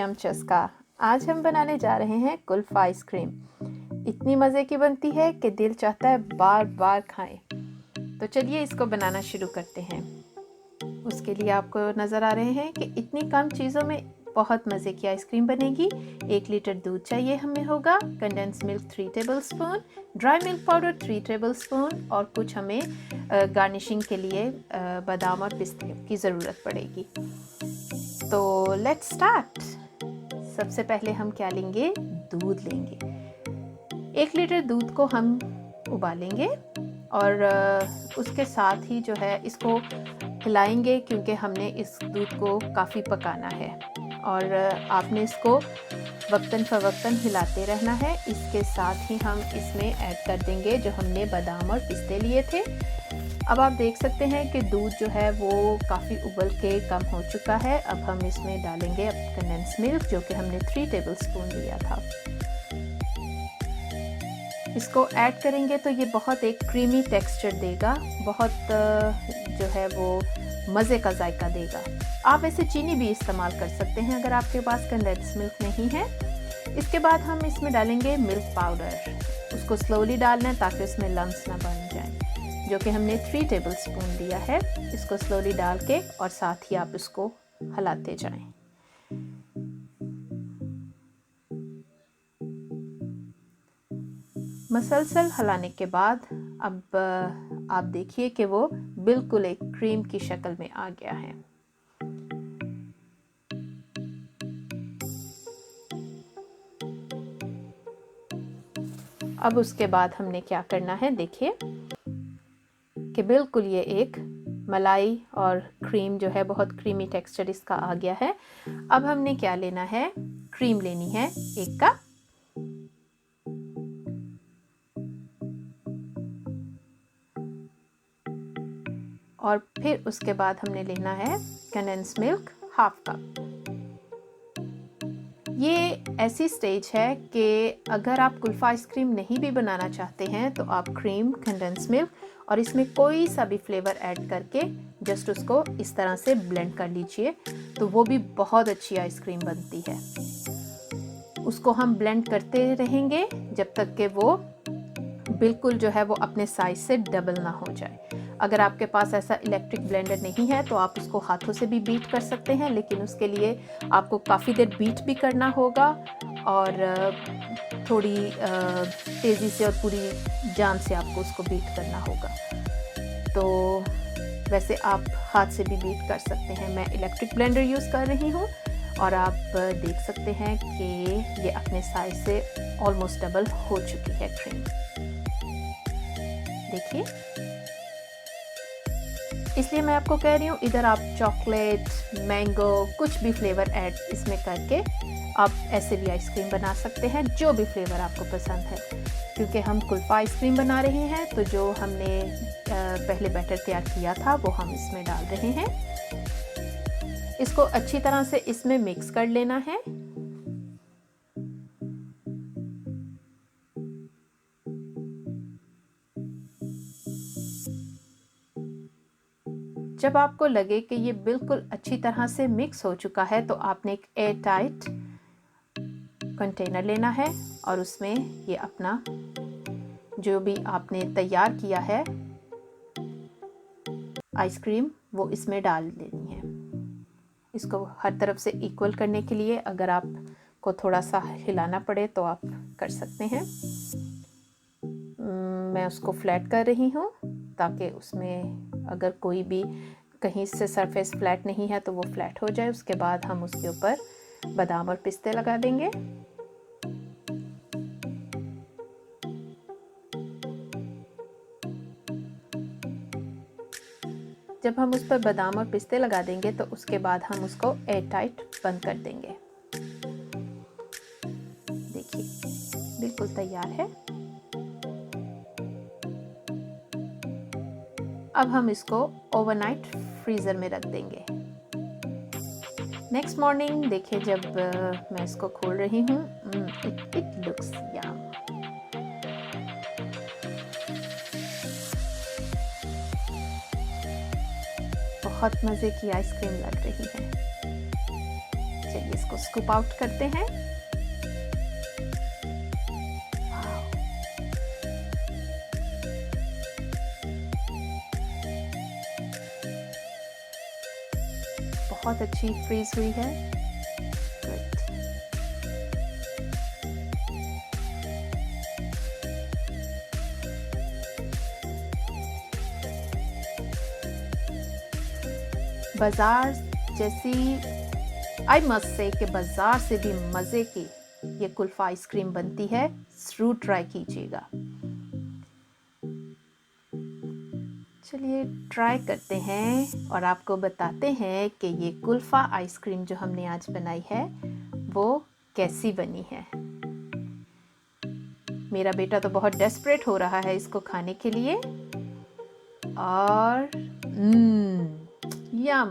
नम चस्का। आज हम बनाने जा रहे हैं कुल्फ़ आइसक्रीम। इतनी मज़े की बनती है कि दिल चाहता है बार बार खाएं। तो चलिए इसको बनाना शुरू करते हैं। उसके लिए आपको नज़र आ रहे हैं कि इतनी कम चीज़ों में बहुत मज़े की आइसक्रीम बनेगी। 1 लीटर दूध चाहिए हमें होगा, condense milk 3 tablespoon, dry milk powder 3 tablespoon और कुछ हमें गार्निशिंग के लिए बादाम और पिस्ते की ज़रूरत पड़ेगी। तो लेट्स स्टार्ट। सबसे पहले हम क्या लेंगे, दूध लेंगे। 1 लीटर दूध को हम उबालेंगे और उसके साथ ही जो है इसको हिलाएंगे क्योंकि हमने इस दूध को काफ़ी पकाना है और आपने इसको वक्तन फ़वक्तन हिलाते रहना है। इसके साथ ही हम इसमें ऐड कर देंगे जो हमने बादाम और पिस्ते लिए थे। अब आप देख सकते हैं कि दूध जो है वो काफ़ी उबल के कम हो चुका है। अब हम इसमें डालेंगे कंडेंस मिल्क जो कि हमने 3 टेबलस्पून लिया था। इसको ऐड करेंगे तो ये बहुत एक क्रीमी टेक्सचर देगा, बहुत जो है वो मज़े का जायका देगा। आप ऐसे चीनी भी इस्तेमाल कर सकते हैं अगर आपके पास कंडेंस मिल्क नहीं है। इसके बाद हम इसमें डालेंगे मिल्क पाउडर। उसको स्लोली डालना है ताकि उसमें लम्स ना बन जाए, जो कि हमने 3 टेबलस्पून लिया है। इसको स्लोली डाल के और साथ ही आप इसको हिलाते जाएं। मसलसल हिलाने के बाद अब आप देखिए कि वो बिल्कुल एक क्रीम की शक्ल में आ गया है। अब उसके बाद हमने क्या करना है, देखिए कि बिल्कुल ये एक मलाई और क्रीम जो है बहुत क्रीमी टेक्सचर इसका आ गया है। अब हमने क्या लेना है, क्रीम लेनी है 1 कप। और फिर उसके बाद हमने लेना है कंडेंस मिल्क हाफ कप। ये ऐसी स्टेज है कि अगर आप कुल्फ़ आइसक्रीम नहीं भी बनाना चाहते हैं तो आप क्रीम, कंडेंस मिल्क और इसमें कोई सा भी फ्लेवर ऐड करके जस्ट उसको इस तरह से ब्लेंड कर लीजिए तो वो भी बहुत अच्छी आइसक्रीम बनती है। उसको हम ब्लेंड करते रहेंगे जब तक कि वो बिल्कुल जो है वो अपने साइज से डबल ना हो जाए। अगर आपके पास ऐसा इलेक्ट्रिक ब्लेंडर नहीं है तो आप उसको हाथों से भी बीट कर सकते हैं, लेकिन उसके लिए आपको काफ़ी देर बीट भी करना होगा और थोड़ी तेज़ी से और पूरी जान से आपको उसको बीट करना होगा। तो वैसे आप हाथ से भी बीट कर सकते हैं। मैं इलेक्ट्रिक ब्लेंडर यूज़ कर रही हूँ और आप देख सकते हैं कि ये अपने साइज से ऑलमोस्ट डबल हो चुकी है क्रीम। देखिए, इसलिए मैं आपको कह रही हूँ इधर आप चॉकलेट, मैंगो कुछ भी फ्लेवर ऐड इसमें करके आप ऐसे भी आइसक्रीम बना सकते हैं, जो भी फ्लेवर आपको पसंद है। क्योंकि हम कुल्फ़ आइसक्रीम बना रहे हैं तो जो हमने पहले बैटर तैयार किया था वो हम इसमें डाल रहे हैं। इसको अच्छी तरह से इसमें मिक्स कर लेना है। जब आपको लगे कि ये बिल्कुल अच्छी तरह से मिक्स हो चुका है तो आपने एक एयर टाइट कंटेनर लेना है और उसमें ये अपना जो भी आपने तैयार किया है आइसक्रीम वो इसमें डाल देनी है। इसको हर तरफ से इक्वल करने के लिए अगर आपको थोड़ा सा हिलाना पड़े तो आप कर सकते हैं। मैं उसको फ्लैट कर रही हूँ ताकि उसमें अगर कोई भी कहीं से सरफेस फ्लैट नहीं है तो वो फ्लैट हो जाए। उसके बाद हम उसके ऊपर बादाम और पिस्ते लगा देंगे। जब हम उस पर बादाम और पिस्ते लगा देंगे तो उसके बाद हम उसको एयर टाइट बंद कर देंगे। देखिए, बिल्कुल तैयार है। अब हम इसको ओवरनाइट फ्रीज़र में रख देंगे। नेक्स्ट मॉर्निंग देखिए जब मैं इसको खोल रही हूँ, इट लुक्स यम। बहुत मज़े की आइसक्रीम लग रही है। चलिए इसको स्कूप आउट करते हैं। बहुत अच्छी फ्रीज हुई है। Good. बाजार जैसी, आई मस्ट से कि बाजार से भी मज़े की ये कुल्फ़ा आइसक्रीम बनती है, ज़रूर ट्राई कीजिएगा। चलिए ट्राई करते हैं और आपको बताते हैं कि ये कुल्फ़ा आइसक्रीम जो हमने आज बनाई है वो कैसी बनी है। मेरा बेटा तो बहुत डेस्परेट हो रहा है इसको खाने के लिए। और यम,